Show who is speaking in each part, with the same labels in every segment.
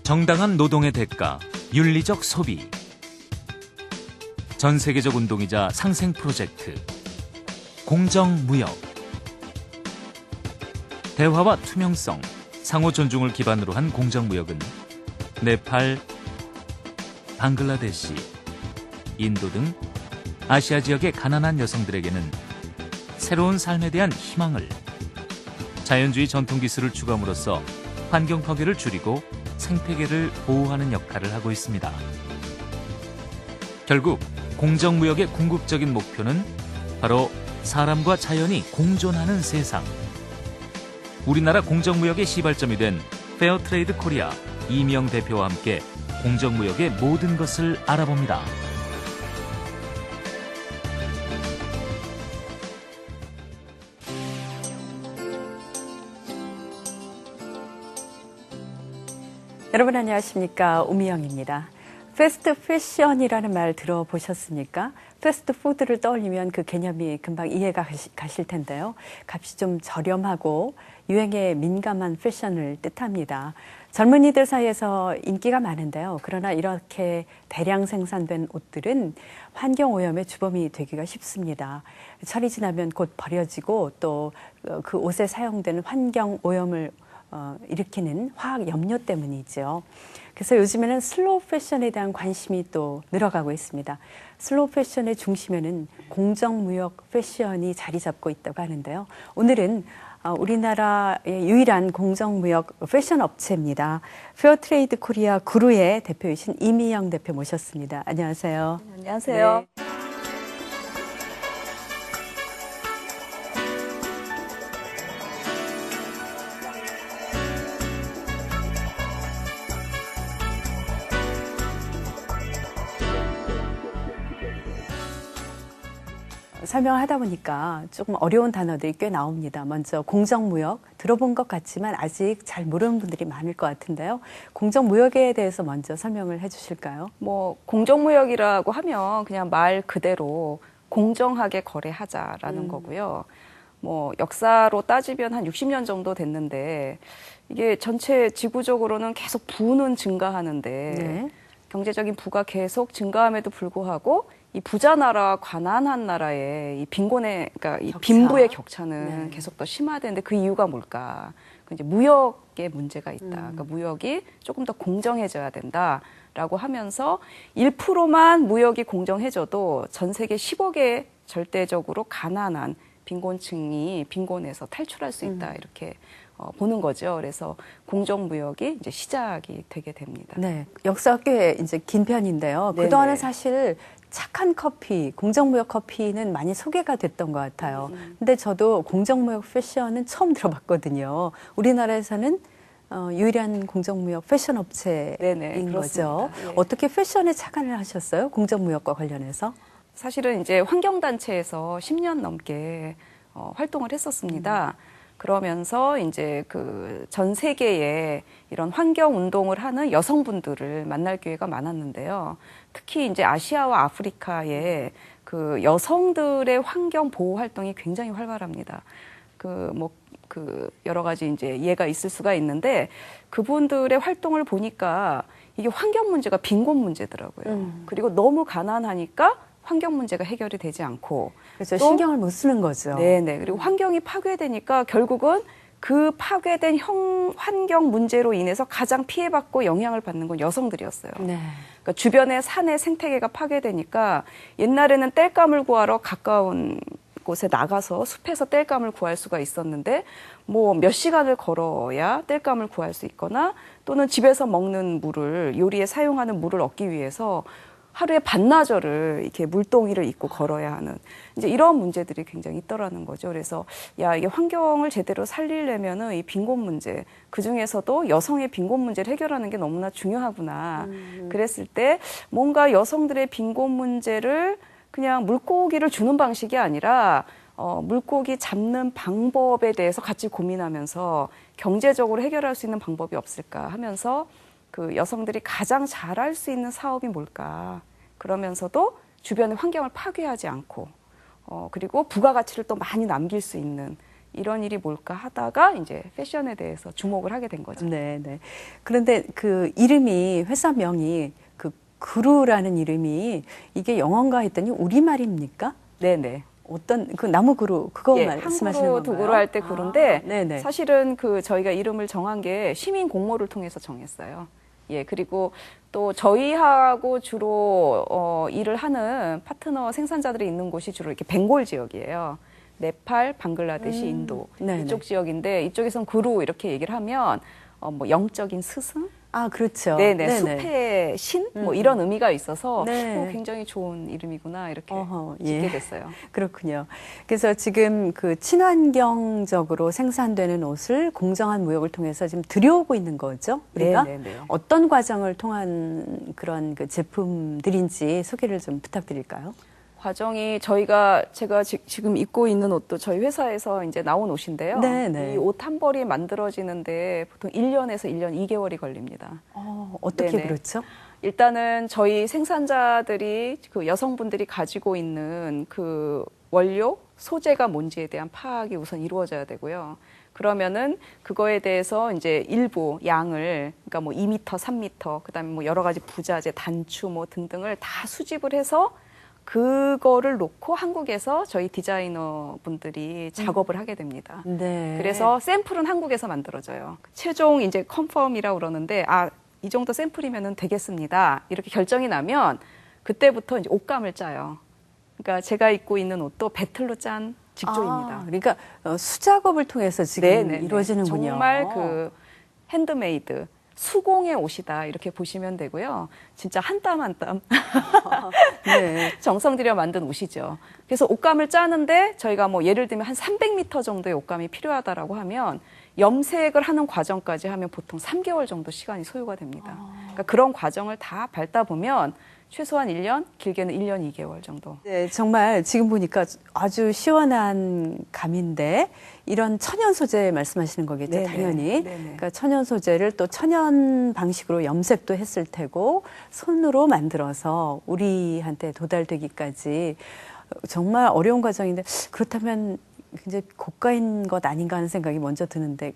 Speaker 1: 정당한 노동의 대가, 윤리적 소비. 전 세계적 운동이자 상생 프로젝트. 공정무역. 대화와 투명성, 상호 존중을 기반으로 한 공정무역은 네팔, 방글라데시, 인도 등 아시아 지역의 가난한 여성들에게는 새로운 삶에 대한 희망을, 자연주의 전통 기술을 추구함으로써 환경 파괴를 줄이고 생태계를 보호하는 역할을 하고 있습니다. 결국 공정무역의 궁극적인 목표는 바로 사람과 자연이 공존하는 세상. 우리나라 공정무역의 시발점이 된 페어트레이드 코리아 이미영 대표와 함께 공정무역의 모든 것을 알아봅니다.
Speaker 2: 여러분 안녕하십니까? 오미영입니다. 패스트 패션이라는 말 들어보셨습니까? 패스트푸드를 떠올리면 그 개념이 금방 이해가 가실 텐데요. 값이 좀 저렴하고 유행에 민감한 패션을 뜻합니다. 젊은이들 사이에서 인기가 많은데요. 그러나 이렇게 대량 생산된 옷들은 환경오염의 주범이 되기가 쉽습니다. 철이 지나면 곧 버려지고 또 그 옷에 사용되는 환경오염을 일으키는 화학 염료 때문이죠. 그래서 요즘에는 슬로우 패션에 대한 관심이 또 늘어가고 있습니다. 슬로우 패션의 중심에는 공정무역 패션이 자리 잡고 있다고 하는데요. 오늘은 우리나라의 유일한 공정무역 패션 업체입니다. 페어트레이드 코리아 구루의 대표이신 이미영 대표 모셨습니다. 안녕하세요.
Speaker 3: 안녕하세요.
Speaker 2: 네. 설명을 하다 보니까 조금 어려운 단어들이 꽤 나옵니다. 먼저 공정무역, 들어본 것 같지만 아직 잘 모르는 분들이 많을 것 같은데요. 공정무역에 대해서 먼저 설명을 해 주실까요?
Speaker 3: 공정무역이라고 하면 그냥 말 그대로 공정하게 거래하자라는 거고요. 역사로 따지면 한 60년 정도 됐는데 이게 전체 지구적으로는 계속 부는 증가하는데
Speaker 2: 네.
Speaker 3: 경제적인 부가 계속 증가함에도 불구하고 이 부자 나라와 가난한 나라의 이 빈곤의, 그러니까 이 빈부의 격차는
Speaker 2: 네.
Speaker 3: 계속 더 심화되는데 그 이유가 뭘까? 그 이제 무역에 문제가 있다. 그러니까 무역이 조금 더 공정해져야 된다라고 하면서 1%만 무역이 공정해져도 전 세계 10억의 절대적으로 가난한 빈곤층이 빈곤에서 탈출할 수 있다. 이렇게 보는 거죠. 그래서 공정무역이 이제 시작이 되게 됩니다.
Speaker 2: 네. 역사가 꽤 이제 긴 편인데요.
Speaker 3: 네네.
Speaker 2: 그동안은 사실 착한 커피, 공정무역 커피는 많이 소개가 됐던 것 같아요. 근데 저도 공정무역 패션은 처음 들어봤거든요. 우리나라에서는 유일한 공정무역 패션 업체인
Speaker 3: 네네,
Speaker 2: 거죠.
Speaker 3: 그렇습니다. 예.
Speaker 2: 어떻게 패션에 착안을 하셨어요? 공정무역과 관련해서?
Speaker 3: 사실은 이제 환경단체에서 10년 넘게 활동을 했었습니다. 그러면서 이제 그 전 세계에 이런 환경 운동을 하는 여성분들을 만날 기회가 많았는데요. 특히 이제 아시아와 아프리카에 그 여성들의 환경 보호 활동이 굉장히 활발합니다. 여러 가지 이제 예가 있을 수가 있는데 그분들의 활동을 보니까 이게 환경 문제가 빈곤 문제더라고요. 그리고 너무 가난하니까 환경 문제가 해결이 되지 않고
Speaker 2: 그래서
Speaker 3: 또
Speaker 2: 신경을 못 쓰는 거죠.
Speaker 3: 네네. 그리고 환경이 파괴되니까 결국은 그 파괴된 환경 문제로 인해서 가장 피해받고 영향을 받는 건 여성들이었어요.
Speaker 2: 네.
Speaker 3: 그러니까 주변의 산의 생태계가 파괴되니까 옛날에는 땔감을 구하러 가까운 곳에 나가서 숲에서 땔감을 구할 수가 있었는데 몇 시간을 걸어야 땔감을 구할 수 있거나 또는 집에서 먹는 물을 요리에 사용하는 물을 얻기 위해서 하루에 반나절을 이렇게 물동이를 입고 걸어야 하는 이제 이런 문제들이 굉장히 있더라는 거죠. 그래서 이게 환경을 제대로 살리려면은 이 빈곤 문제, 그 중에서도 여성의 빈곤 문제를 해결하는 게 너무나 중요하구나. 그랬을 때 뭔가 여성들의 빈곤 문제를 그냥 물고기를 주는 방식이 아니라 물고기 잡는 방법에 대해서 같이 고민하면서 경제적으로 해결할 수 있는 방법이 없을까 하면서 그 여성들이 가장 잘할 수 있는 사업이 뭘까? 그러면서도 주변의 환경을 파괴하지 않고 그리고 부가가치를 또 많이 남길 수 있는 이런 일이 뭘까 하다가 이제 패션에 대해서 주목을 하게 된 거죠.
Speaker 2: 네, 네. 그런데 그 이름이 회사명이 그 그루라는 이름이 이게 영어인가 했더니 우리말입니까?
Speaker 3: 네네.
Speaker 2: 어떤 그 나무 그루 그거
Speaker 3: 예,
Speaker 2: 말씀하시는
Speaker 3: 항구로
Speaker 2: 건가요?
Speaker 3: 도구로 할 때 그루인데
Speaker 2: 네네.
Speaker 3: 사실은 그 저희가 이름을 정한 게 시민 공모를 통해서 정했어요. 예, 그리고 또 저희하고 주로 일을 하는 파트너 생산자들이 있는 곳이 주로 이렇게 벵골 지역이에요. 네팔, 방글라데시, 인도
Speaker 2: 네네.
Speaker 3: 이쪽 지역인데 이쪽에선 그루 이렇게 얘기를 하면 뭐 영적인 스승,
Speaker 2: 아, 그렇죠.
Speaker 3: 네네,
Speaker 2: 네네.
Speaker 3: 숲의 신, 뭐 이런 의미가 있어서
Speaker 2: 네.
Speaker 3: 굉장히 좋은 이름이구나 이렇게
Speaker 2: 어허,
Speaker 3: 짓게
Speaker 2: 예.
Speaker 3: 됐어요.
Speaker 2: 그렇군요. 그래서 지금 그 친환경적으로 생산되는 옷을 공정한 무역을 통해서 지금 들여오고 있는 거죠, 우리가?
Speaker 3: 네네네.
Speaker 2: 어떤 과정을 통한 그런 그 제품들인지 소개를 좀 부탁드릴까요?
Speaker 3: 과정이 제가 지금 입고 있는 옷도 저희 회사에서 이제 나온 옷인데요.
Speaker 2: 네네.
Speaker 3: 이 옷 한 벌이 만들어지는데 보통 1년에서 1년 2개월이 걸립니다.
Speaker 2: 어떻게
Speaker 3: 네네.
Speaker 2: 그렇죠?
Speaker 3: 일단은 저희 생산자들이 그 여성분들이 가지고 있는 그 원료, 소재가 뭔지에 대한 파악이 우선 이루어져야 되고요. 그러면은 그거에 대해서 이제 일부 양을 그러니까 뭐 2m, 3m, 그다음에 뭐 여러 가지 부자재, 단추 뭐 등등을 다 수집을 해서 그거를 놓고 한국에서 저희 디자이너 분들이 작업을 하게 됩니다.
Speaker 2: 네.
Speaker 3: 그래서 샘플은 한국에서 만들어져요. 최종 이제 컨펌이라고 그러는데 이 정도 샘플이면은 되겠습니다. 이렇게 결정이 나면 그때부터 이제 옷감을 짜요. 그러니까 제가 입고 있는 옷도 배틀로 짠 직조입니다.
Speaker 2: 그러니까 수작업을 통해서 지금
Speaker 3: 네네네.
Speaker 2: 이루어지는군요.
Speaker 3: 정말 그 핸드메이드. 수공의 옷이다 이렇게 보시면 되고요. 진짜 한 땀 한 땀
Speaker 2: 네.
Speaker 3: 정성 들여 만든 옷이죠. 그래서 옷감을 짜는데 저희가 뭐 예를 들면 한 300m 정도의 옷감이 필요하다라고 하면 염색을 하는 과정까지 하면 보통 3개월 정도 시간이 소요가 됩니다. 그러니까 그런 과정을 다 밟다 보면 최소한 1년, 길게는 1년 2개월 정도.
Speaker 2: 네, 정말 지금 보니까 아주 시원한 감인데 이런 천연 소재 말씀하시는 거겠죠,
Speaker 3: 네네.
Speaker 2: 당연히.
Speaker 3: 네네.
Speaker 2: 그러니까 천연 소재를 또 천연 방식으로 염색도 했을 테고 손으로 만들어서 우리한테 도달되기까지 정말 어려운 과정인데 그렇다면 굉장히 고가인 것 아닌가 하는 생각이 먼저 드는데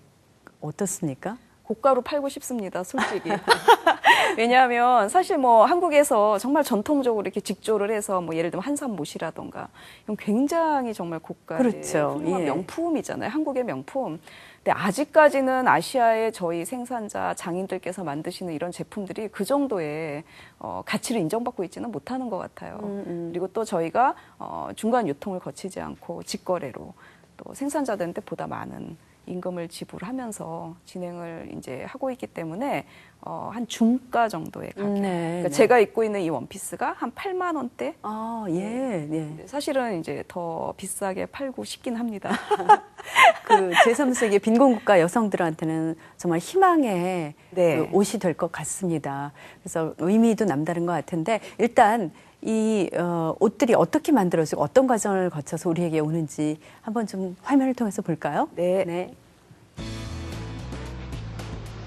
Speaker 2: 어떻습니까?
Speaker 3: 고가로 팔고 싶습니다, 솔직히. 왜냐하면 사실 뭐 한국에서 정말 전통적으로 이렇게 직조를 해서 뭐 예를 들면 한산못이라던가 이건 굉장히 정말 고가의
Speaker 2: 그렇죠.
Speaker 3: 훌륭한
Speaker 2: 예.
Speaker 3: 명품이잖아요. 한국의 명품. 근데 아직까지는 아시아의 저희 생산자 장인들께서 만드시는 이런 제품들이 그 정도의 가치를 인정받고 있지는 못하는 것 같아요. 그리고 또 저희가 중간 유통을 거치지 않고 직거래로 또 생산자들한테 보다 많은 임금을 지불하면서 진행을 이제 하고 있기 때문에 한 중가 정도의 가격.
Speaker 2: 네,
Speaker 3: 그러니까
Speaker 2: 네.
Speaker 3: 제가 입고 있는 이 원피스가 한 8만 원대.
Speaker 2: 아, 예, 예.
Speaker 3: 근데 사실은 이제 더 비싸게 팔고 싶긴 합니다.
Speaker 2: 그 제3세기 빈곤국가 여성들한테는 정말 희망의
Speaker 3: 네.
Speaker 2: 그 옷이 될 것 같습니다. 그래서 의미도 남다른 것 같은데 일단 이 옷들이 어떻게 만들어지고 어떤 과정을 거쳐서 우리에게 오는지 한번 좀 화면을 통해서 볼까요?
Speaker 3: 네.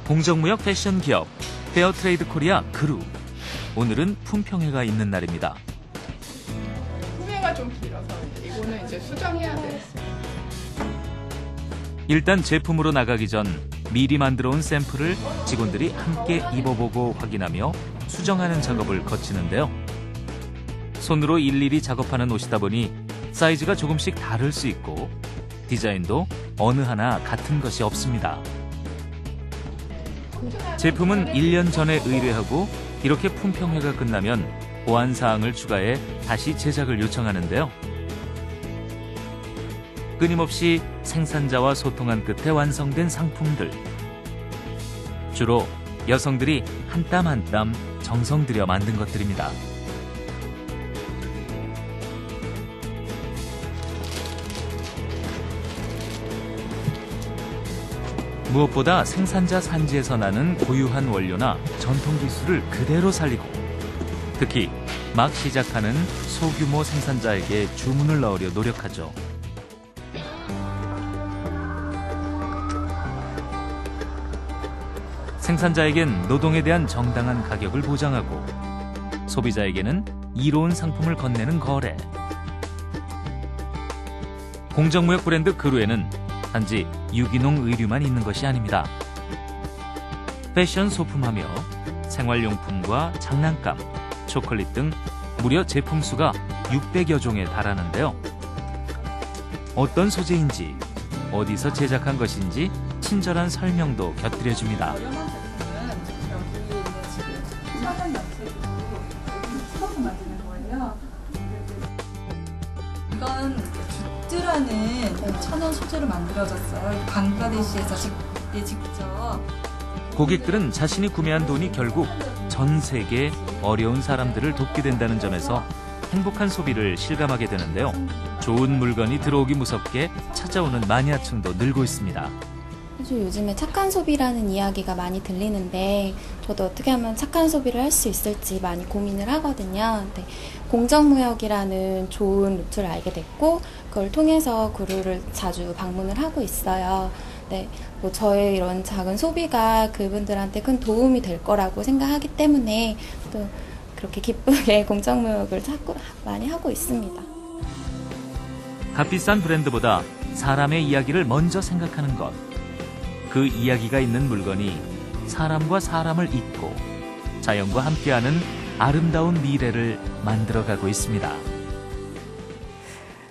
Speaker 1: 공정무역 패션 기업 페어트레이드 코리아 그루. 오늘은 품평회가 있는 날입니다.
Speaker 4: 소매가 좀 길어서 이거는 이제 수정해야 돼요.
Speaker 1: 일단 제품으로 나가기 전 미리 만들어 온 샘플을 직원들이 함께 입어보고 확인하며 수정하는 작업을 거치는데요. 손으로 일일이 작업하는 옷이다 보니 사이즈가 조금씩 다를 수 있고 디자인도 어느 하나 같은 것이 없습니다. 제품은 1년 전에 의뢰하고 이렇게 품평회가 끝나면 보완사항을 추가해 다시 제작을 요청하는데요. 끊임없이 생산자와 소통한 끝에 완성된 상품들. 주로 여성들이 한 땀 한 땀 정성 들여 만든 것들입니다. 무엇보다 생산자 산지에서 나는 고유한 원료나 전통 기술을 그대로 살리고 특히 막 시작하는 소규모 생산자에게 주문을 넣으려 노력하죠. 생산자에겐 노동에 대한 정당한 가격을 보장하고 소비자에게는 이로운 상품을 건네는 거래. 공정무역 브랜드 그루에는 단지 유기농 의류만 있는 것이 아닙니다. 패션 소품하며 생활용품과 장난감, 초콜릿 등 무려 제품 수가 600여 종에 달하는데요. 어떤 소재인지, 어디서 제작한 것인지 친절한 설명도 곁들여줍니다.
Speaker 4: 저렴한 제품은 여기 있는 지금 천연 염색으로 수박을 만드는 거예요.
Speaker 5: 이건 굿즈라는 천연 소재로 만들어졌어요. 방글라데시에서 직접.
Speaker 1: 고객들은 자신이 구매한 돈이 결국 전 세계 어려운 사람들을 돕게 된다는 점에서 행복한 소비를 실감하게 되는데요. 좋은 물건이 들어오기 무섭게 찾아오는 마니아층도 늘고 있습니다.
Speaker 6: 사실 요즘에 착한 소비라는 이야기가 많이 들리는데 저도 어떻게 하면 착한 소비를 할 수 있을지 많이 고민을 하거든요. 근데 공정무역이라는 좋은 루트를 알게 됐고 그걸 통해서 구루를 자주 방문을 하고 있어요. 네, 뭐 저의 이런 작은 소비가 그분들한테 큰 도움이 될 거라고 생각하기 때문에 또 그렇게 기쁘게 공정무역을 많이 하고 있습니다.
Speaker 1: 값비싼 브랜드보다 사람의 이야기를 먼저 생각하는 것. 그 이야기가 있는 물건이 사람과 사람을 잇고 자연과 함께하는 아름다운 미래를 만들어가고 있습니다.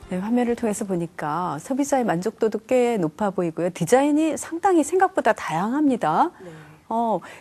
Speaker 2: 네, 화면을 통해서 보니까 소비자의 만족도도 꽤 높아 보이고요. 디자인이 상당히 생각보다 다양합니다.
Speaker 3: 네.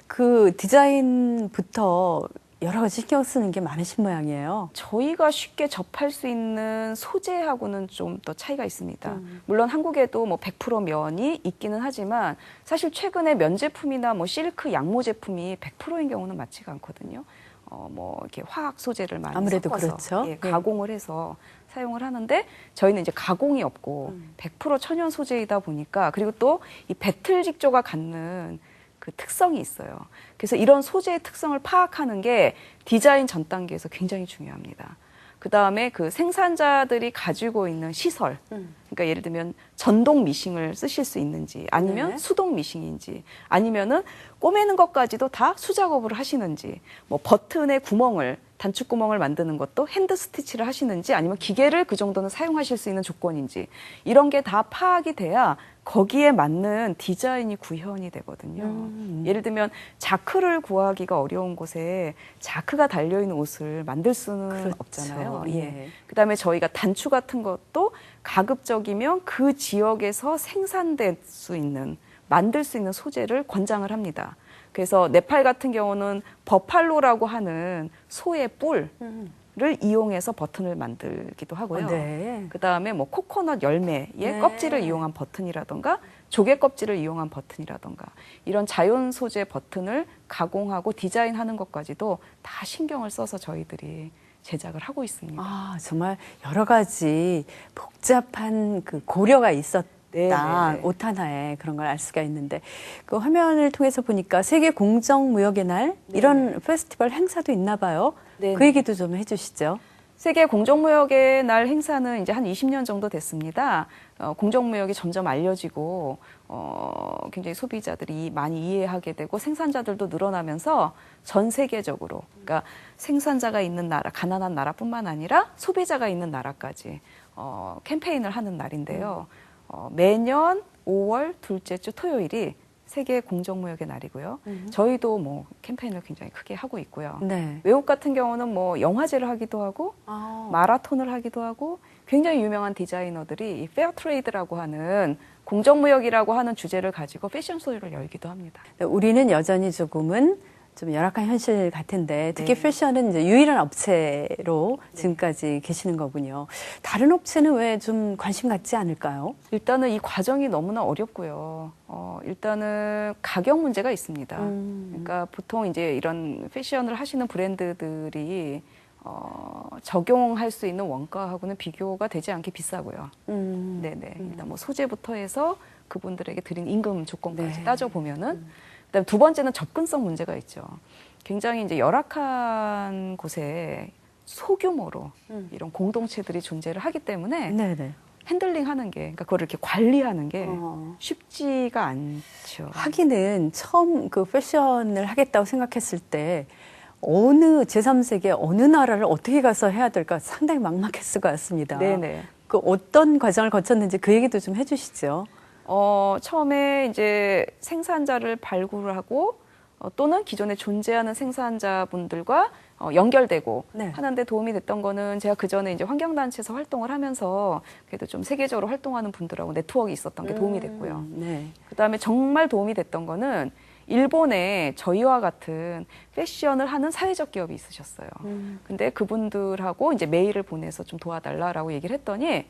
Speaker 2: 그 디자인부터 여러 가지 신경 쓰는 게 많으신 모양이에요.
Speaker 3: 저희가 쉽게 접할 수 있는 소재하고는 좀 더 차이가 있습니다. 물론 한국에도 뭐 100% 면이 있기는 하지만 사실 최근에 면 제품이나 뭐 실크 양모 제품이 100%인 경우는 맞지가 않거든요. 뭐 이렇게 화학 소재를 많이
Speaker 2: 아무래도
Speaker 3: 섞어서
Speaker 2: 그렇죠.
Speaker 3: 예, 가공을 해서 사용을 하는데 저희는 이제 가공이 없고 100% 천연 소재이다 보니까 그리고 또 이 배틀직조가 갖는 그 특성이 있어요. 그래서 이런 소재의 특성을 파악하는 게 디자인 전 단계에서 굉장히 중요합니다. 그 다음에 그 생산자들이 가지고 있는 시설, 그러니까 예를 들면 전동 미싱을 쓰실 수 있는지, 아니면
Speaker 2: 네.
Speaker 3: 수동 미싱인지, 아니면은 꼬매는 것까지도 다 수작업으로 하시는지, 뭐 버튼의 구멍을 단축 구멍을 만드는 것도 핸드 스티치를 하시는지, 아니면 기계를 그 정도는 사용하실 수 있는 조건인지 이런 게 다 파악이 돼야 거기에 맞는 디자인이 구현이 되거든요. 예를 들면 자크를 구하기가 어려운 곳에 자크가 달려있는 옷을 만들 수는
Speaker 2: 그렇죠.
Speaker 3: 없잖아요.
Speaker 2: 예.
Speaker 3: 그다음에 저희가 단추 같은 것도 가급적이면 그 지역에서 생산될 수 있는, 만들 수 있는 소재를 권장을 합니다. 그래서 네팔 같은 경우는 버팔로라고 하는 소의 뿔을 이용해서 버튼을 만들기도 하고요.
Speaker 2: 네.
Speaker 3: 그다음에 뭐 코코넛 열매의
Speaker 2: 네.
Speaker 3: 껍질을 이용한 버튼이라던가 조개 껍질을 이용한 버튼이라던가 이런 자연 소재 버튼을 가공하고 디자인하는 것까지도 다 신경을 써서 저희들이 제작을 하고 있습니다.
Speaker 2: 아, 정말 여러 가지 복잡한 그 고려가 있었다.
Speaker 3: 네네네.
Speaker 2: 옷 하나에 그런 걸 알 수가 있는데 그 화면을 통해서 보니까 세계 공정무역의 날 이런 페스티벌 행사도 있나 봐요.
Speaker 3: 네네.
Speaker 2: 그 얘기도 좀 해주시죠.
Speaker 3: 세계 공정무역의 날 행사는 이제 한 20년 정도 됐습니다. 공정무역이 점점 알려지고 굉장히 소비자들이 많이 이해하게 되고 생산자들도 늘어나면서 전 세계적으로, 그러니까 생산자가 있는 나라, 가난한 나라뿐만 아니라 소비자가 있는 나라까지 캠페인을 하는 날인데요. 매년 5월 둘째 주 토요일이 세계 공정무역의 날이고요. 저희도 뭐 캠페인을 굉장히 크게 하고 있고요.
Speaker 2: 네.
Speaker 3: 외국 같은 경우는 뭐 영화제를 하기도 하고 마라톤을 하기도 하고 굉장히 유명한 디자이너들이 이 페어트레이드라고 하는 공정무역이라고 하는 주제를 가지고 패션쇼를 열기도 합니다.
Speaker 2: 우리는 여전히 조금은 좀 열악한 현실 같은데 특히
Speaker 3: 네.
Speaker 2: 패션은 이제 유일한 업체로 지금까지 계시는 거군요. 다른 업체는 왜 좀 관심 갖지 않을까요?
Speaker 3: 일단은 이 과정이 너무나 어렵고요. 일단은 가격 문제가 있습니다. 그러니까 보통 이제 이런 패션을 하시는 브랜드들이 적용할 수 있는 원가하고는 비교가 되지 않게 비싸고요. 네네. 일단 뭐 소재부터 해서 그분들에게 드린 임금 조건까지
Speaker 2: 네.
Speaker 3: 따져 보면은. 그다음 두 번째는 접근성 문제가 있죠. 굉장히 이제 열악한 곳에 소규모로 이런 공동체들이 존재를 하기 때문에
Speaker 2: 네네.
Speaker 3: 핸들링하는 게, 그러니까 그거를 이렇게 관리하는 게 쉽지가 않죠.
Speaker 2: 하기는 처음 그 패션을 하겠다고 생각했을 때 어느 제3세계 어느 나라를 어떻게 가서 해야 될까 상당히 막막했을 것 같습니다.
Speaker 3: 네네.
Speaker 2: 그 어떤 과정을 거쳤는지 그 얘기도 좀 해주시죠.
Speaker 3: 처음에 이제 생산자를 발굴하고 또는 기존에 존재하는 생산자분들과 연결되고
Speaker 2: 네.
Speaker 3: 하는데 도움이 됐던 거는 제가 그 전에 이제 환경단체에서 활동을 하면서 그래도 좀 세계적으로 활동하는 분들하고 네트워크가 있었던 게 도움이 됐고요.
Speaker 2: 네.
Speaker 3: 그다음에 정말 도움이 됐던 거는 일본에 저희와 같은 패션을 하는 사회적 기업이 있으셨어요. 근데 그분들하고 이제 메일을 보내서 좀 도와달라라고 얘기를 했더니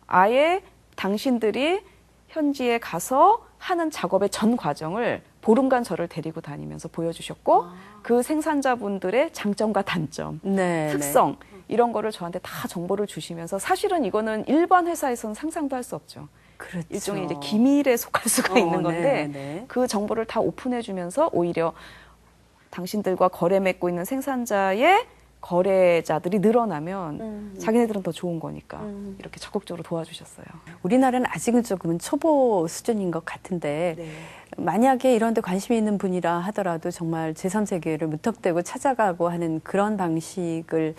Speaker 3: 아예 당신들이 현지에 가서 하는 작업의 전 과정을 보름간 저를 데리고 다니면서 보여주셨고 그 생산자분들의 장점과 단점,
Speaker 2: 네.
Speaker 3: 특성 이런 거를 저한테 다 정보를 주시면서 사실은 이거는 일반 회사에서는 상상도 할 수 없죠.
Speaker 2: 그렇죠.
Speaker 3: 일종의 이제 기밀에 속할 수가 있는 건데
Speaker 2: 네.
Speaker 3: 그 정보를 다 오픈해주면서 오히려 당신들과 거래 맺고 있는 생산자의 거래자들이 늘어나면 자기네들은 더 좋은 거니까 이렇게 적극적으로 도와주셨어요.
Speaker 2: 우리나라는 아직은 조금은 초보 수준인 것 같은데
Speaker 3: 네.
Speaker 2: 만약에 이런 데 관심이 있는 분이라 하더라도 정말 제3세계를 무턱대고 찾아가고 하는 그런 방식을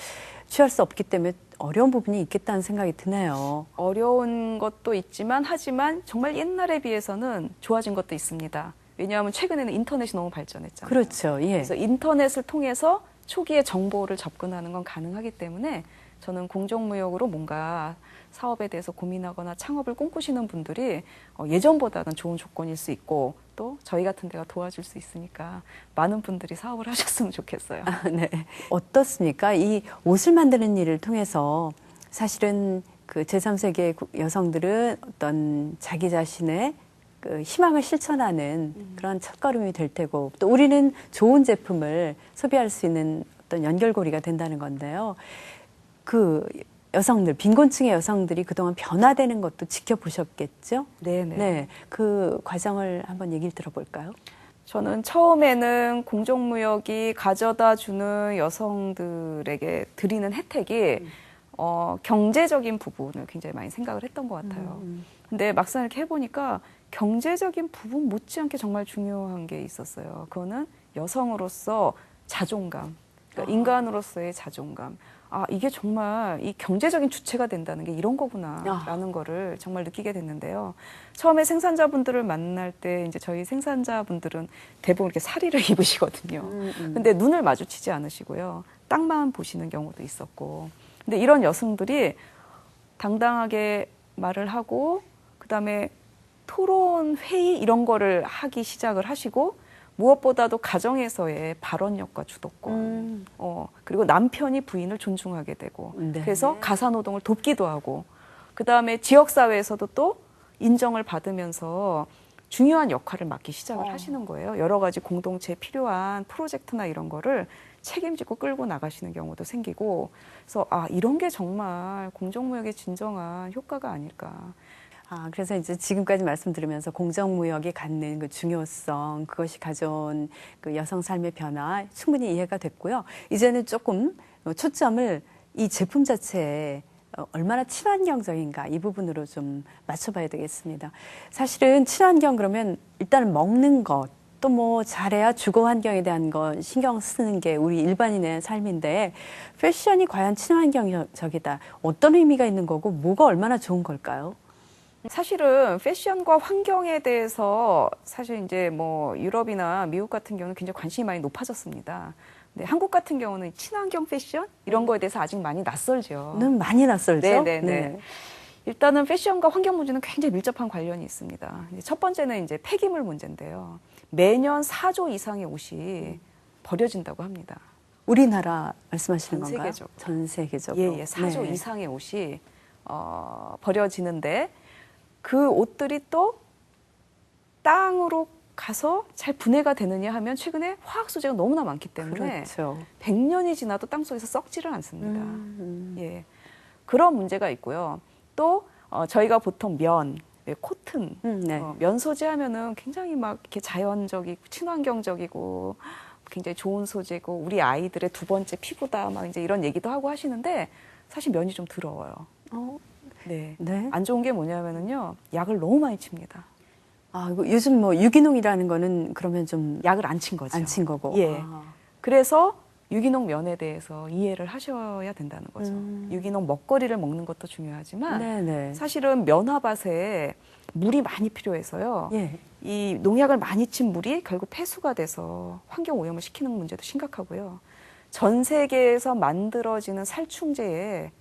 Speaker 2: 취할 수 없기 때문에 어려운 부분이 있겠다는 생각이 드네요.
Speaker 3: 어려운 것도 있지만 하지만 정말 옛날에 비해서는 좋아진 것도 있습니다. 왜냐하면 최근에는 인터넷이 너무 발전했잖아요.
Speaker 2: 그렇죠. 예.
Speaker 3: 그래서 인터넷을 통해서 초기에 정보를 접근하는 건 가능하기 때문에 저는 공정무역으로 뭔가 사업에 대해서 고민하거나 창업을 꿈꾸시는 분들이 예전보다는 좋은 조건일 수 있고 또 저희 같은 데가 도와줄 수 있으니까 많은 분들이 사업을 하셨으면 좋겠어요.
Speaker 2: 네. 어떻습니까? 이 옷을 만드는 일을 통해서 사실은 그 제3세계 여성들은 어떤 자기 자신의 그 희망을 실천하는 그런 첫걸음이 될 테고 또 우리는 좋은 제품을 소비할 수 있는 어떤 연결고리가 된다는 건데요. 그 여성들, 빈곤층의 여성들이 그동안 변화되는 것도 지켜보셨겠죠?
Speaker 3: 네네.
Speaker 2: 네. 그 과정을 한번 얘기를 들어볼까요?
Speaker 3: 저는 처음에는 공정무역이 가져다 주는 여성들에게 드리는 혜택이 경제적인 부분을 굉장히 많이 생각을 했던 것 같아요. 근데 막상 이렇게 해보니까 경제적인 부분 못지않게 정말 중요한 게 있었어요. 그거는 여성으로서 자존감, 그러니까 인간으로서의 자존감. 아, 이게 정말 이 경제적인 주체가 된다는 게 이런 거구나라는 거를 정말 느끼게 됐는데요. 처음에 생산자분들을 만날 때 이제 저희 생산자분들은 대부분 이렇게 사리를 입으시거든요. 근데 눈을 마주치지 않으시고요. 땅만 보시는 경우도 있었고. 근데 이런 여성들이 당당하게 말을 하고 그다음에 토론 회의 이런 거를 하기 시작을 하시고 무엇보다도 가정에서의 발언력과 주도권, 그리고 남편이 부인을 존중하게 되고,
Speaker 2: 네.
Speaker 3: 그래서 가사노동을 돕기도 하고, 그 다음에 지역사회에서도 또 인정을 받으면서 중요한 역할을 맡기 시작을 하시는 거예요. 여러 가지 공동체에 필요한 프로젝트나 이런 거를 책임지고 끌고 나가시는 경우도 생기고, 그래서 아, 이런 게 정말 공정무역의 진정한 효과가 아닐까.
Speaker 2: 그래서 이제 지금까지 말씀드리면서 공정무역이 갖는 그 중요성, 그것이 가져온 그 여성 삶의 변화 충분히 이해가 됐고요. 이제는 조금 초점을 이 제품 자체에 얼마나 친환경적인가 이 부분으로 좀 맞춰봐야 되겠습니다. 사실은 친환경 그러면 일단 먹는 것, 또 뭐 잘해야 주거 환경에 대한 거 신경 쓰는 게 우리 일반인의 삶인데 패션이 과연 친환경적이다. 어떤 의미가 있는 거고 뭐가 얼마나 좋은 걸까요?
Speaker 3: 사실은 패션과 환경에 대해서 사실 이제 뭐 유럽이나 미국 같은 경우는 굉장히 관심이 많이 높아졌습니다. 근데 한국 같은 경우는 친환경 패션 이런 거에 대해서 아직 많이 낯설죠.
Speaker 2: 많이 낯설죠.
Speaker 3: 네네네.
Speaker 2: 네.
Speaker 3: 일단은 패션과 환경 문제는 굉장히 밀접한 관련이 있습니다. 첫 번째는 이제 폐기물 문제인데요. 매년 4조 이상의 옷이 버려진다고 합니다.
Speaker 2: 우리나라 말씀하시는
Speaker 3: 전
Speaker 2: 건가요?
Speaker 3: 세계적으로.
Speaker 2: 전 세계적으로.
Speaker 3: 예, 4조
Speaker 2: 네.
Speaker 3: 이상의 옷이 버려지는데 그 옷들이 또 땅으로 가서 잘 분해가 되느냐 하면 최근에 화학 소재가 너무나 많기 때문에
Speaker 2: 그렇죠.
Speaker 3: 100년이 지나도 땅속에서 썩지를 않습니다. 예, 그런 문제가 있고요. 또 저희가 보통 면, 코튼,
Speaker 2: 네.
Speaker 3: 면 소재 하면은 굉장히 막 이렇게 자연적이고 친환경적이고 굉장히 좋은 소재고 우리 아이들의 두 번째 피부다 막 이제 이런 얘기도 하고 하시는데 사실 면이 좀 더러워요. 네.
Speaker 2: 네.
Speaker 3: 안 좋은 게 뭐냐면은요, 약을 너무 많이 칩니다.
Speaker 2: 이거 요즘 뭐 유기농이라는 거는 그러면 좀
Speaker 3: 약을 안 친 거죠.
Speaker 2: 안 친 거고.
Speaker 3: 예. 그래서 유기농 면에 대해서 이해를 하셔야 된다는 거죠. 유기농 먹거리를 먹는 것도 중요하지만
Speaker 2: 네네.
Speaker 3: 사실은 면화밭에 물이 많이 필요해서요.
Speaker 2: 예.
Speaker 3: 이 농약을 많이 친 물이 결국 폐수가 돼서 환경 오염을 시키는 문제도 심각하고요. 전 세계에서 만들어지는 살충제의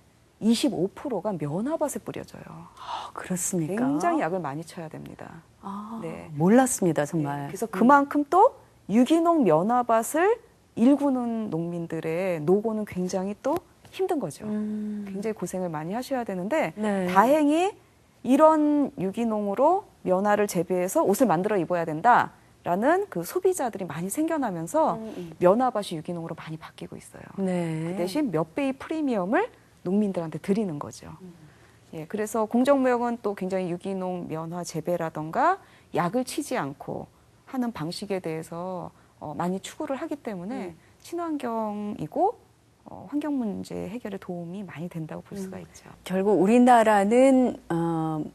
Speaker 3: 25%가 면화밭에 뿌려져요.
Speaker 2: 아, 그렇습니까?
Speaker 3: 굉장히 약을 많이 쳐야 됩니다.
Speaker 2: 아,
Speaker 3: 네.
Speaker 2: 몰랐습니다, 정말.
Speaker 3: 네, 그래서 그만큼 또 유기농 면화밭을 일구는 농민들의 노고는 굉장히 또 힘든 거죠. 굉장히 고생을 많이 하셔야 되는데
Speaker 2: 네.
Speaker 3: 다행히 이런 유기농으로 면화를 재배해서 옷을 만들어 입어야 된다라는 그 소비자들이 많이 생겨나면서 면화밭이 유기농으로 많이 바뀌고 있어요.
Speaker 2: 네.
Speaker 3: 그 대신 몇 배의 프리미엄을 농민들한테 드리는 거죠. 예, 그래서 공정무역은 또 굉장히 유기농 면화 재배라던가 약을 치지 않고 하는 방식에 대해서 많이 추구를 하기 때문에 친환경이고 환경 문제 해결에 도움이 많이 된다고 볼 수가 있죠.
Speaker 2: 결국 우리나라는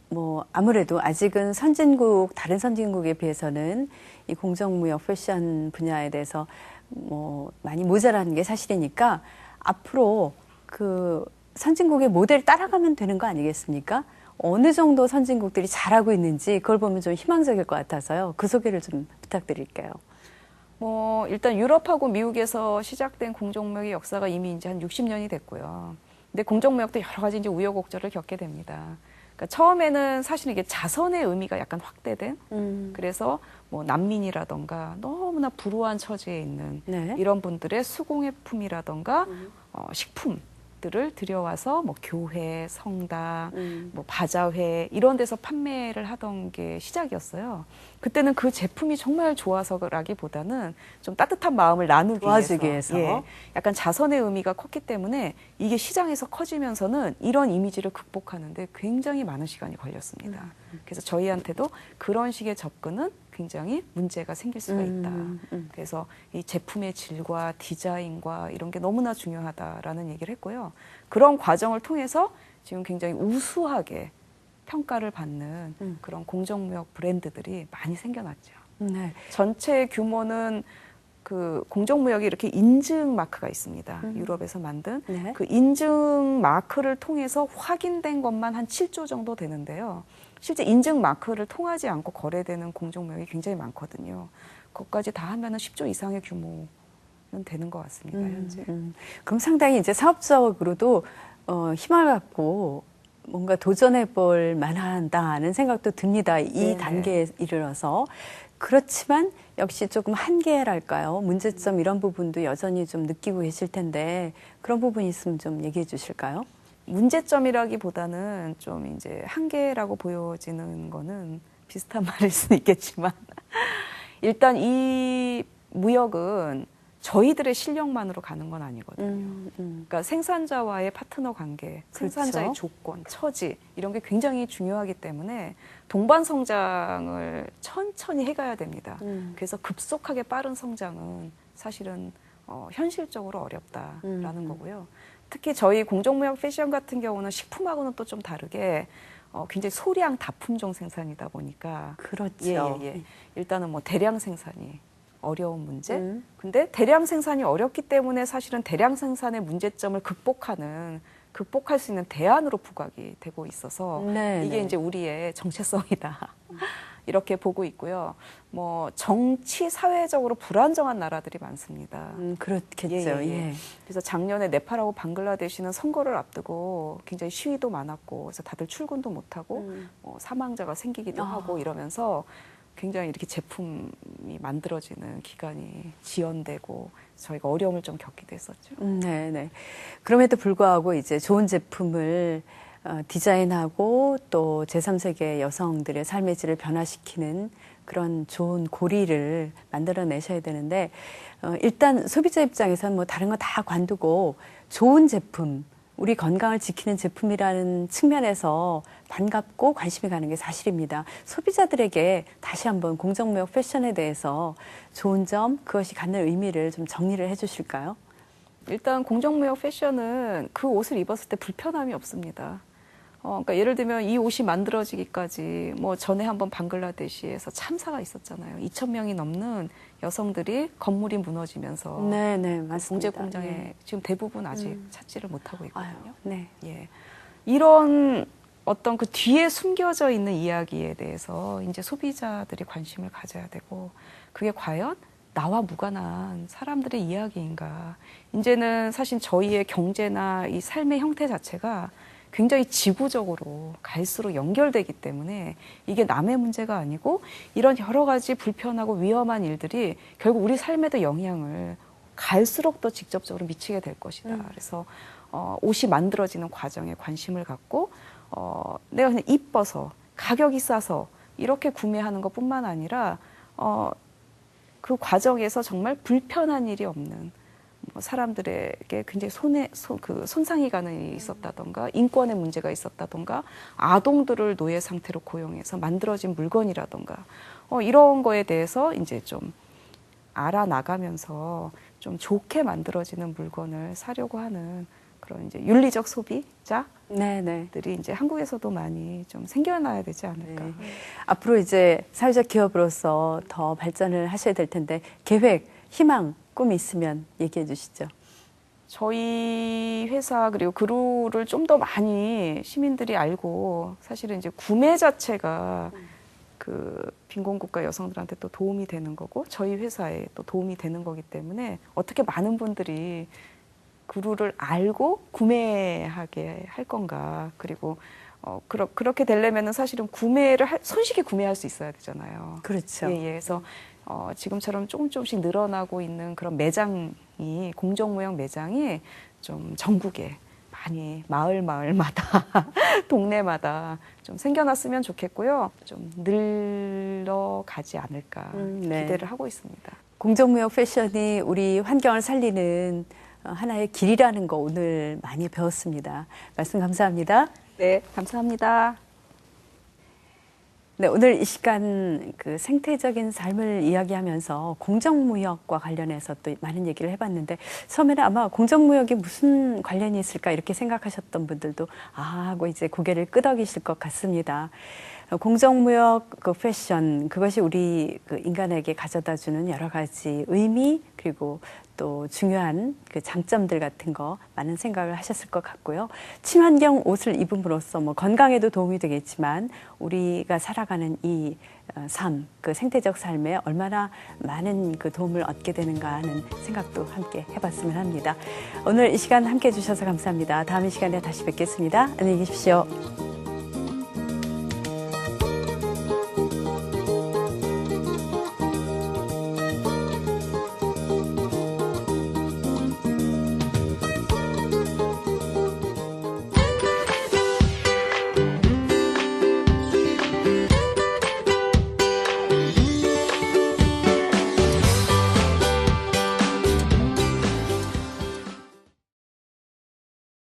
Speaker 2: 뭐 아무래도 아직은 선진국 다른 선진국에 비해서는 이 공정무역 패션 분야에 대해서 뭐 많이 모자라는 게 사실이니까 앞으로 그 선진국의 모델 따라가면 되는 거 아니겠습니까? 어느 정도 선진국들이 잘하고 있는지 그걸 보면 좀 희망적일 것 같아서요. 그 소개를 좀 부탁드릴게요.
Speaker 3: 일단 유럽하고 미국에서 시작된 공정무역의 역사가 이미 이제 한 60년이 됐고요. 근데 공정무역도 여러 가지 이제 우여곡절을 겪게 됩니다. 그러니까 처음에는 사실 이게 자선의 의미가 약간 확대된, 그래서 뭐 난민이라던가 너무나 불우한 처지에 있는
Speaker 2: 네.
Speaker 3: 이런 분들의 수공예품이라던가 식품들을 들여와서 뭐 교회, 성당, 뭐 바자회 이런 데서 판매를 하던 게 시작이었어요. 그때는 그 제품이 정말 좋아서라기보다는 좀 따뜻한 마음을 나누기
Speaker 2: 도와주기
Speaker 3: 위해서
Speaker 2: 위해서.
Speaker 3: 예, 약간 자선의 의미가 컸기 때문에 이게 시장에서 커지면서는 이런 이미지를 극복하는데 굉장히 많은 시간이 걸렸습니다. 그래서 저희한테도 그런 식의 접근은 굉장히 문제가 생길 수가 있다. 그래서 이 제품의 질과 디자인과 이런 게 너무나 중요하다라는 얘기를 했고요. 그런 과정을 통해서 지금 굉장히 우수하게 평가를 받는 그런 공정무역 브랜드들이 많이 생겨났죠.
Speaker 2: 네.
Speaker 3: 전체 규모는 그 공정무역이 이렇게 인증 마크가 있습니다. 유럽에서 만든
Speaker 2: 네.
Speaker 3: 그 인증 마크를 통해서 확인된 것만 한 7조 정도 되는데요. 실제 인증 마크를 통하지 않고 거래되는 공정무역이 굉장히 많거든요. 그것까지 다 하면은 10조 이상의 규모는 되는 것 같습니다. 현재.
Speaker 2: 그럼 상당히 이제 사업적으로도 희망을 갖고 뭔가 도전해 볼 만하다는 생각도 듭니다. 이
Speaker 3: 네네.
Speaker 2: 단계에 이르러서. 그렇지만 역시 조금 한계랄까요? 문제점 이런 부분도 여전히 좀 느끼고 계실 텐데 그런 부분이 있으면 좀 얘기해 주실까요?
Speaker 3: 문제점이라기보다는 좀 이제 한계라고 보여지는 거는 비슷한 말일 수는 있겠지만 일단 이 무역은 저희들의 실력만으로 가는 건 아니거든요. 그러니까 생산자와의 파트너 관계, 생산자의
Speaker 2: 그렇죠.
Speaker 3: 조건, 처지 이런 게 굉장히 중요하기 때문에 동반 성장을 천천히 해가야 됩니다. 그래서 급속하게 빠른 성장은 사실은 현실적으로 어렵다라는 거고요. 특히 저희 공정무역 패션 같은 경우는 식품하고는 또 좀 다르게 굉장히 소량 다품종 생산이다 보니까
Speaker 2: 그렇죠.
Speaker 3: 일단은 뭐 대량 생산이 어려운 문제. 근데 대량 생산이 어렵기 때문에 사실은 대량 생산의 문제점을 극복할 수 있는 대안으로 부각이 되고 있어서
Speaker 2: 네,
Speaker 3: 이게
Speaker 2: 네.
Speaker 3: 이제 우리의 정체성이다. 이렇게 보고 있고요. 뭐 정치 사회적으로 불안정한 나라들이 많습니다.
Speaker 2: 그렇겠죠. 예.
Speaker 3: 그래서 작년에 네팔하고 방글라데시는 선거를 앞두고 굉장히 시위도 많았고, 그래서 다들 출근도 못하고 사망자가 생기기도 하고 이러면서 굉장히 이렇게 제품이 만들어지는 기간이 지연되고 저희가 어려움을 좀 겪기도 했었죠.
Speaker 2: 네. 그럼에도 불구하고 이제 좋은 제품을 디자인하고 또 제3세계 여성들의 삶의 질을 변화시키는 그런 좋은 고리를 만들어내셔야 되는데 일단 소비자 입장에서는 뭐 다른 거 다 관두고 좋은 제품, 우리 건강을 지키는 제품이라는 측면에서 반갑고 관심이 가는 게 사실입니다. 소비자들에게 다시 한번 공정무역 패션에 대해서 좋은 점, 그것이 갖는 의미를 좀 정리를 해 주실까요?
Speaker 3: 일단 공정무역 패션은 그 옷을 입었을 때 불편함이 없습니다. 그러니까 예를 들면 이 옷이 만들어지기까지 뭐 전에 한번 방글라데시에서 참사가 있었잖아요. 2,000명이 넘는 여성들이 건물이 무너지면서
Speaker 2: 네, 맞습니다.
Speaker 3: 봉제 공장에
Speaker 2: 예.
Speaker 3: 지금 대부분 아직 찾지를 못하고 있거든요.
Speaker 2: 네.
Speaker 3: 예. 이런 어떤 그 뒤에 숨겨져 있는 이야기에 대해서 이제 소비자들이 관심을 가져야 되고, 그게 과연 나와 무관한 사람들의 이야기인가. 이제는 사실 저희의 경제나 이 삶의 형태 자체가 굉장히 지구적으로 갈수록 연결되기 때문에 이게 남의 문제가 아니고 이런 여러 가지 불편하고 위험한 일들이 결국 우리 삶에도 영향을 갈수록 더 직접적으로 미치게 될 것이다. 그래서 옷이 만들어지는 과정에 관심을 갖고 내가 그냥 이뻐서 가격이 싸서 이렇게 구매하는 것뿐만 아니라 그 과정에서 정말 불편한 일이 없는 사람들에게 굉장히 손상이 가는 일이 있었다던가 인권의 문제가 있었다던가 아동들을 노예 상태로 고용해서 만들어진 물건이라던가 이런 거에 대해서 이제 좀 알아나가면서 좀 좋게 만들어지는 물건을 사려고 하는 그런 이제 윤리적 소비자들이
Speaker 2: 네네.
Speaker 3: 이제 한국에서도 많이 좀 생겨나야 되지 않을까.
Speaker 2: 네. 앞으로 이제 사회적 기업으로서 더 발전을 하셔야 될 텐데 계획, 희망, 꿈이 있으면 얘기해 주시죠.
Speaker 3: 저희 회사 그리고 그루를 좀 더 많이 시민들이 알고 사실은 이제 구매 자체가 그 빈곤국가 여성들한테 또 도움이 되는 거고 저희 회사에 또 도움이 되는 거기 때문에 어떻게 많은 분들이 그루를 알고 구매하게 할 건가. 그리고 그렇게 되려면은 사실은 구매를 손쉽게 구매할 수 있어야 되잖아요.
Speaker 2: 그렇죠.
Speaker 3: 예, 그래서 지금처럼 조금씩 늘어나고 있는 그런 매장이 공정무역 매장이 좀 전국에 많이 마을마다 동네마다 좀 생겨났으면 좋겠고요. 좀 늘어가지 않을까
Speaker 2: 네.
Speaker 3: 기대를 하고 있습니다.
Speaker 2: 공정무역 패션이 우리 환경을 살리는 하나의 길이라는 거 오늘 많이 배웠습니다. 말씀 감사합니다.
Speaker 3: 네, 감사합니다.
Speaker 2: 네, 오늘 이 시간 그 생태적인 삶을 이야기하면서 공정무역과 관련해서 또 많은 얘기를 해봤는데 처음에는 아마 공정무역이 무슨 관련이 있을까 이렇게 생각하셨던 분들도 하고 이제 고개를 끄덕이실 것 같습니다. 공정무역 그 패션 그것이 우리 그 인간에게 가져다주는 여러 가지 의미 그리고 또 중요한 그 장점들 같은 거 많은 생각을 하셨을 것 같고요. 친환경 옷을 입음으로써 뭐 건강에도 도움이 되겠지만 우리가 살아가는 이 삶, 그 생태적 삶에 얼마나 많은 그 도움을 얻게 되는가 하는 생각도 함께 해봤으면 합니다. 오늘 이 시간 함께 해주셔서 감사합니다. 다음 이 시간에 다시 뵙겠습니다. 안녕히 계십시오.